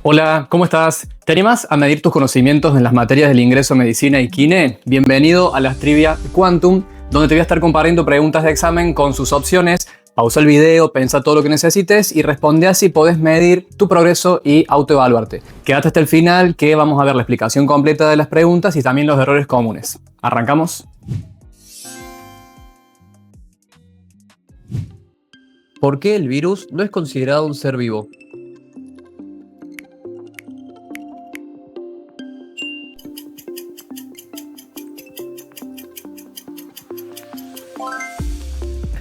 Hola, ¿cómo estás? ¿Te animás a medir tus conocimientos en las materias del ingreso Medicina y Kine? Bienvenido a las Trivia Quantum, donde te voy a estar comparando preguntas de examen con sus opciones. Pausa el video, pensa todo lo que necesites y responde así podés medir tu progreso y autoevaluarte. Quédate hasta el final que vamos a ver la explicación completa de las preguntas y también los errores comunes. ¿Arrancamos? ¿Por qué el virus no es considerado un ser vivo?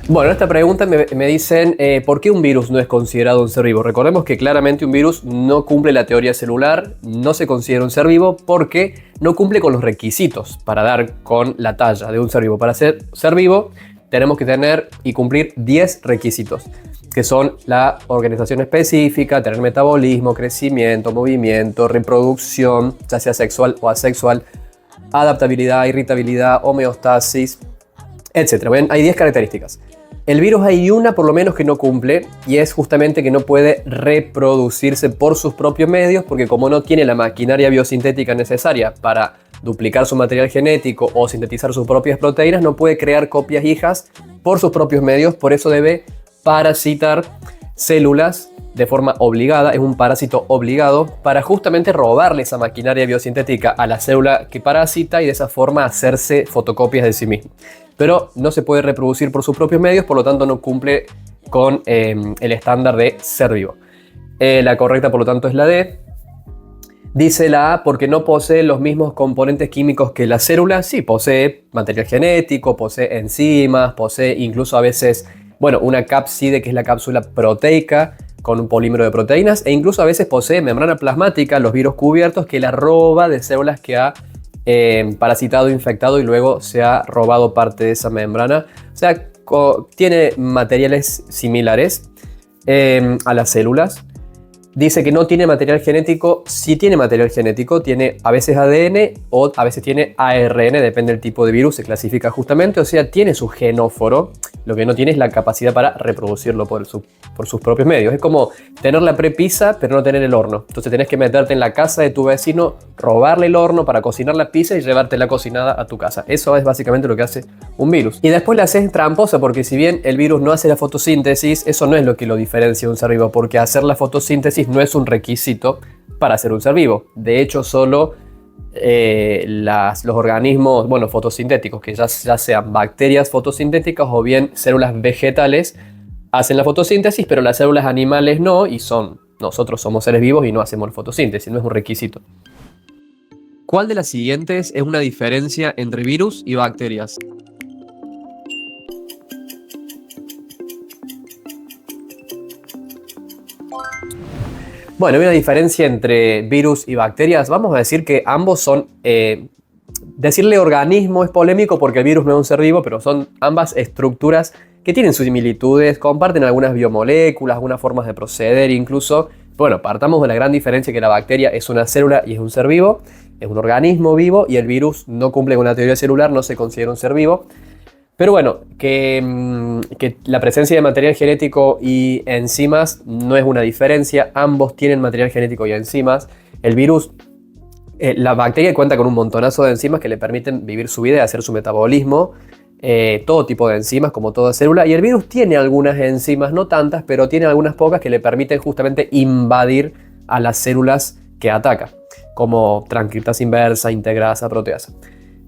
Bueno, esta pregunta me dicen ¿por qué un virus no es considerado un ser vivo? Recordemos que claramente un virus no cumple la teoría celular, no se considera un ser vivo porque no cumple con los requisitos para dar con la talla de un ser vivo. Para ser vivo tenemos que tener y cumplir 10 requisitos, que son la organización específica, tener metabolismo, crecimiento, movimiento, reproducción, ya sea sexual o asexual, adaptabilidad, irritabilidad, homeostasis, etc. ¿Ven? Hay 10 características. El virus hay una por lo menos que no cumple y es justamente que no puede reproducirse por sus propios medios porque como no tiene la maquinaria biosintética necesaria para duplicar su material genético o sintetizar sus propias proteínas, no puede crear copias hijas por sus propios medios, por eso debe parasitar células de forma obligada, es un parásito obligado para justamente robarle esa maquinaria biosintética a la célula que parasita y de esa forma hacerse fotocopias de sí mismo. Pero no se puede reproducir por sus propios medios, por lo tanto no cumple con el estándar de ser vivo. La correcta, por lo tanto, es la D. Dice la A porque no posee los mismos componentes químicos que la célula. Sí, posee material genético, posee enzimas, posee incluso a veces, bueno, una cápside que es la cápsula proteica con un polímero de proteínas e incluso a veces posee membrana plasmática, los virus cubiertos, que la roba de células que ha parasitado, infectado y luego se ha robado parte de esa membrana. O sea, tiene materiales similares a las células. Dice que no tiene material genético. Sí tiene material genético, tiene a veces ADN o a veces tiene ARN, depende del tipo de virus, se clasifica justamente, o sea, tiene su genóforo. Lo que no tiene es la capacidad para reproducirlo por sus propios medios. Es como tener la prepizza pero no tener el horno. Entonces tenés que meterte en la casa de tu vecino, robarle el horno para cocinar la pizza y llevártela cocinada a tu casa. Eso es básicamente lo que hace un virus. Y después la haces tramposa porque si bien el virus no hace la fotosíntesis, eso no es lo que lo diferencia de un ser vivo, porque hacer la fotosíntesis no es un requisito para ser un ser vivo. De hecho, solo los organismos, bueno, fotosintéticos, que ya sean bacterias fotosintéticas o bien células vegetales, hacen la fotosíntesis, pero las células animales no, y nosotros somos seres vivos y no hacemos fotosíntesis, no es un requisito. ¿Cuál de las siguientes es una diferencia entre virus y bacterias? Bueno, hay una diferencia entre virus y bacterias. Vamos a decir que ambos son... decirle organismo es polémico porque el virus no es un ser vivo, pero son ambas estructuras que tienen sus similitudes, comparten algunas biomoléculas, algunas formas de proceder incluso. Bueno, partamos de la gran diferencia que la bacteria es una célula y es un ser vivo, es un organismo vivo y el virus no cumple con la teoría celular, no se considera un ser vivo. Pero bueno, que la presencia de material genético y enzimas no es una diferencia, ambos tienen material genético y enzimas. El virus, la bacteria cuenta con un montonazo de enzimas que le permiten vivir su vida y hacer su metabolismo, todo tipo de enzimas como toda célula, y el virus tiene algunas enzimas, no tantas, pero tiene algunas pocas que le permiten justamente invadir a las células que ataca, como transcriptasa inversa, integrasa, proteasa.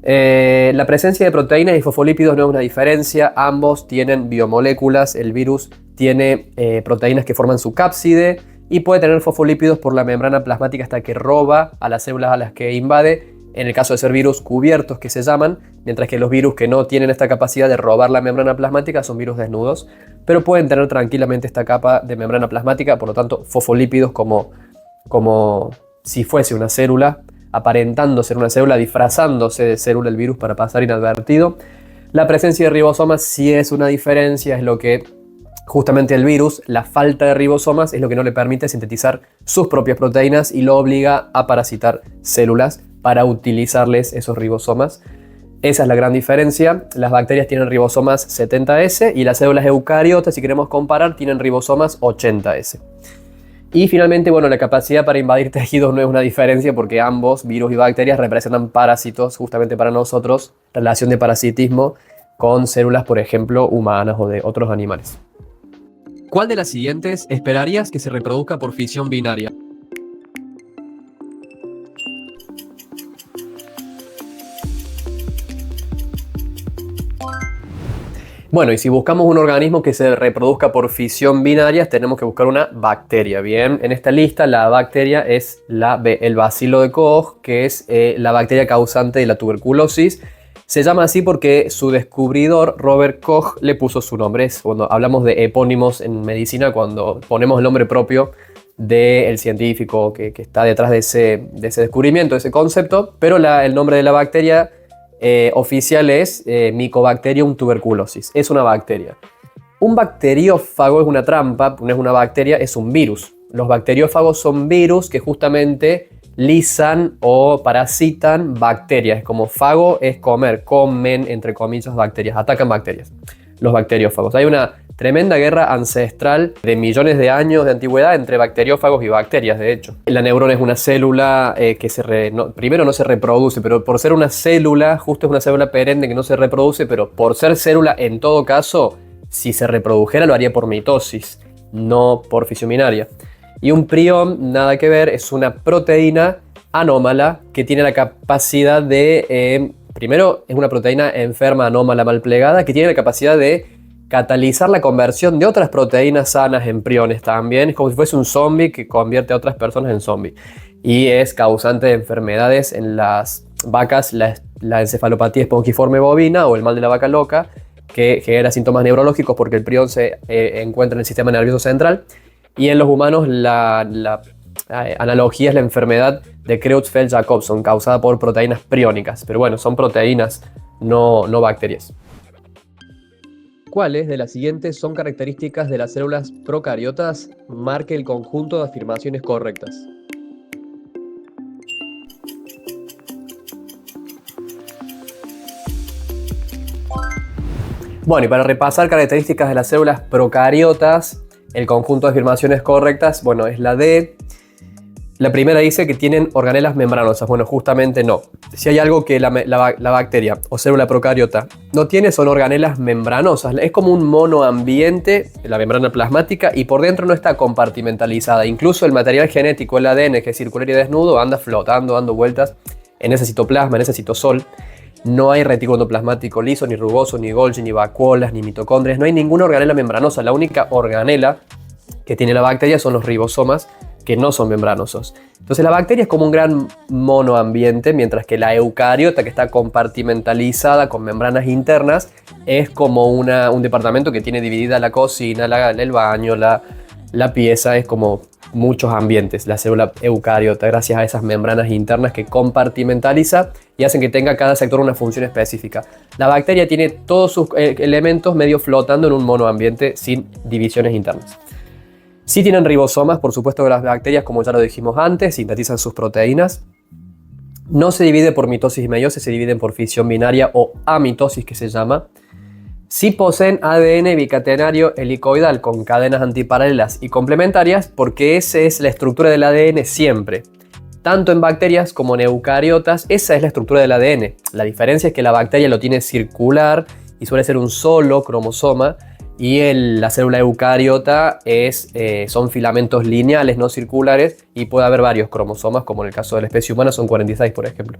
La presencia de proteínas y fosfolípidos no es una diferencia, ambos tienen biomoléculas, el virus tiene proteínas que forman su cápside y puede tener fosfolípidos por la membrana plasmática hasta que roba a las células a las que invade, en el caso de ser virus cubiertos que se llaman, mientras que los virus que no tienen esta capacidad de robar la membrana plasmática son virus desnudos, pero pueden tener tranquilamente esta capa de membrana plasmática, por lo tanto fosfolípidos como si fuese una célula, aparentando ser una célula, disfrazándose de célula el virus para pasar inadvertido. La presencia de ribosomas sí es una diferencia, es lo que justamente el virus, la falta de ribosomas es lo que no le permite sintetizar sus propias proteínas y lo obliga a parasitar células para utilizarles esos ribosomas. Esa es la gran diferencia. Las bacterias tienen ribosomas 70S y las células eucariotas, si queremos comparar, tienen ribosomas 80S. Y finalmente, bueno, la capacidad para invadir tejidos no es una diferencia porque ambos, virus y bacterias, representan parásitos justamente para nosotros, relación de parasitismo con células, por ejemplo, humanas o de otros animales. ¿Cuál de las siguientes esperarías que se reproduzca por fisión binaria? Bueno, y si buscamos un organismo que se reproduzca por fisión binaria, tenemos que buscar una bacteria. Bien, en esta lista la bacteria es el bacilo de Koch, que es la bacteria causante de la tuberculosis. Se llama así porque su descubridor, Robert Koch, le puso su nombre. Cuando hablamos de epónimos en medicina, cuando ponemos el nombre propio del científico que está detrás de ese descubrimiento, de ese concepto, pero el nombre de la bacteria oficial es Mycobacterium tuberculosis. Es una bacteria. Un bacteriófago es una trampa, no es una bacteria, es un virus. Los bacteriófagos son virus que justamente lisan o parasitan bacterias. Como fago es comer, comen entre comillas bacterias, atacan bacterias. Los bacteriófagos. Hay una tremenda guerra ancestral de millones de años de antigüedad entre bacteriófagos y bacterias, de hecho. La neurona es una célula que primero no se reproduce, pero por ser una célula, justo es una célula perenne que no se reproduce, pero por ser célula, en todo caso, si se reprodujera lo haría por mitosis, no por fisión binaria. Y un prión, nada que ver, es una proteína anómala que tiene la capacidad de... primero, es una proteína enferma, anómala, mal plegada, que tiene la capacidad de catalizar la conversión de otras proteínas sanas en priones también. Es como si fuese un zombie que convierte a otras personas en zombie. Y es causante de enfermedades en las vacas, la encefalopatía espongiforme bovina o el mal de la vaca loca, que genera síntomas neurológicos porque el prión se encuentra en el sistema nervioso central. Y en los humanos la analogía es la enfermedad de Creutzfeldt-Jacobson, causada por proteínas priónicas. Pero bueno, son proteínas, no bacterias. ¿Cuáles de las siguientes son características de las células procariotas? Marque el conjunto de afirmaciones correctas. Bueno, y para repasar características de las células procariotas, el conjunto de afirmaciones correctas, bueno, es la D. La primera dice que tienen organelas membranosas. Bueno, justamente no. Si hay algo que la bacteria o célula procariota no tiene, son organelas membranosas. Es como un monoambiente, la membrana plasmática, y por dentro no está compartimentalizada. Incluso el material genético, el ADN, que es circular y desnudo, anda flotando, dando vueltas en ese citoplasma, en ese citosol. No hay retículo endoplasmático liso, ni rugoso, ni Golgi, ni vacuolas, ni mitocondrias. No hay ninguna organela membranosa. La única organela que tiene la bacteria son los ribosomas, que no son membranosos. Entonces la bacteria es como un gran monoambiente, mientras que la eucariota, que está compartimentalizada con membranas internas, es como un departamento que tiene dividida la cocina, el baño, la pieza, es como muchos ambientes, la célula eucariota, gracias a esas membranas internas que compartimentaliza y hacen que tenga cada sector una función específica. La bacteria tiene todos sus elementos medio flotando en un monoambiente sin divisiones internas. Sí tienen ribosomas, por supuesto que las bacterias, como ya lo dijimos antes, sintetizan sus proteínas. No se divide por mitosis y meiosis, se dividen por fisión binaria o amitosis, que se llama. Sí poseen ADN bicatenario helicoidal con cadenas antiparalelas y complementarias, porque esa es la estructura del ADN siempre. Tanto en bacterias como en eucariotas, esa es la estructura del ADN. La diferencia es que la bacteria lo tiene circular y suele ser un solo cromosoma, y la célula eucariota son filamentos lineales, no circulares, y puede haber varios cromosomas, como en el caso de la especie humana son 46, por ejemplo.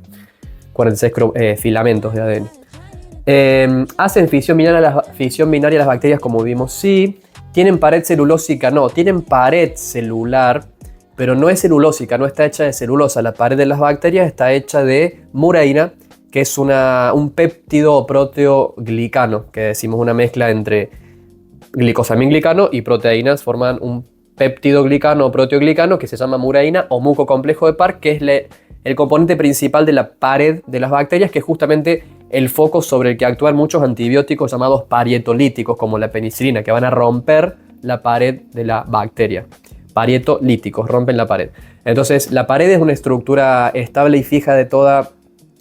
46 filamentos de ADN. ¿Hacen fisión binaria las bacterias como vimos? Sí. ¿Tienen pared celulósica? No. Tienen pared celular, pero no es celulósica, no está hecha de celulosa. La pared de las bacterias está hecha de mureína, que es un péptido proteoglicano, que decimos una mezcla entre glicosaminglicano y proteínas, forman un péptido glicano o proteoglicano que se llama mureína o mucocomplejo de Park, que es el componente principal de la pared de las bacterias, que es justamente el foco sobre el que actúan muchos antibióticos llamados parietolíticos, como la penicilina, que van a romper la pared de la bacteria. Parietolíticos, rompen la pared. Entonces, la pared es una estructura estable y fija de toda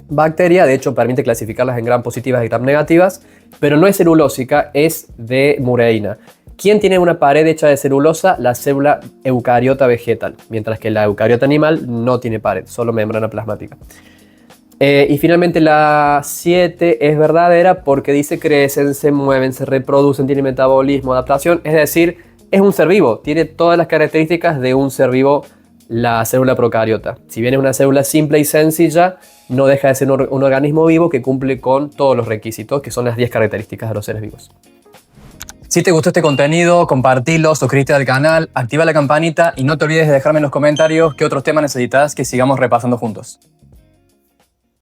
bacteria, de hecho permite clasificarlas en gram positivas y gram negativas, pero no es celulósica, es de mureína. ¿Quién tiene una pared hecha de celulosa? La célula eucariota vegetal, mientras que la eucariota animal no tiene pared, solo membrana plasmática. Y finalmente la 7 es verdadera porque dice crecen, se mueven, se reproducen, tienen metabolismo, adaptación, es decir, es un ser vivo, tiene todas las características de un ser vivo la célula procariota. Si bien es una célula simple y sencilla, no deja de ser un organismo vivo que cumple con todos los requisitos, que son las 10 características de los seres vivos. Si te gustó este contenido, compartilo, suscríbete al canal, activa la campanita y no te olvides de dejarme en los comentarios qué otros temas necesitas que sigamos repasando juntos.